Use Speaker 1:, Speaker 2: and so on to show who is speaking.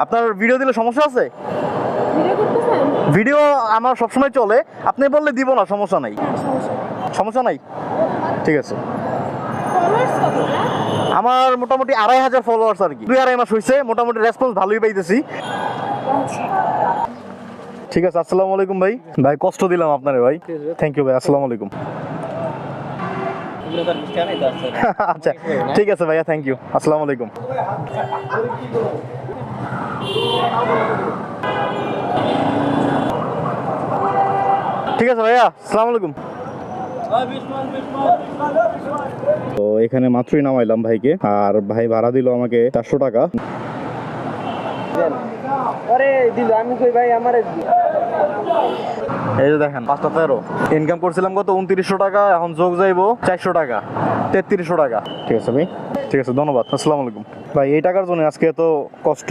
Speaker 1: আপনার ভিডিও দিলে সমস্যা আছে?
Speaker 2: ভিডিও করতেছেন?
Speaker 1: ভিডিও আমার সবসময় চলে, আপনি বললে দিব না, সমস্যা নাই।
Speaker 2: হ্যাঁ, সমস্যা।
Speaker 1: সমস্যা নাই, ঠিক আছে।
Speaker 2: ফলোয়ার্স কত?
Speaker 1: আমার মোটামুটি 2500 ফলোয়ার্স আর কি, 2-2.5 মাস হয়েছে, মোটামুটি রেসপন্স ভালোই পাইতেছি।
Speaker 2: আচ্ছা।
Speaker 1: ঠিক আছে, আসসালামু আলাইকুম ভাই। ভাই কষ্ট দিলাম আপনারে ভাই, থ্যাংক ইউ ভাই, আসসালামু আলাইকুম। আচ্ছা ঠিক আছে ভাইয়া, থ্যাংক ইউ, আসসালামু আলাইকুম। ঠিক আছে ভাইয়া, আসসালামু আলাইকুম। তো এখানে মাত্রই নামাইলাম ভাইকে, আর ভাই ভাড়া দিল আমাকে 400 টাকা।
Speaker 3: আরে দিল, আমি কই ভাই আমারে
Speaker 1: এই যে দেখেন 513 ইনকাম করছিলাম কত 2900 টাকা, এখন যোগ যাইবো 400 টাকা, 3300 টাকা। ঠিক আছে ভাই, ঠিক আছে, ধন্যবাদ, আসসালামু আলাইকুম। ভাই এই টাকার জন্য আজকে এত কষ্ট।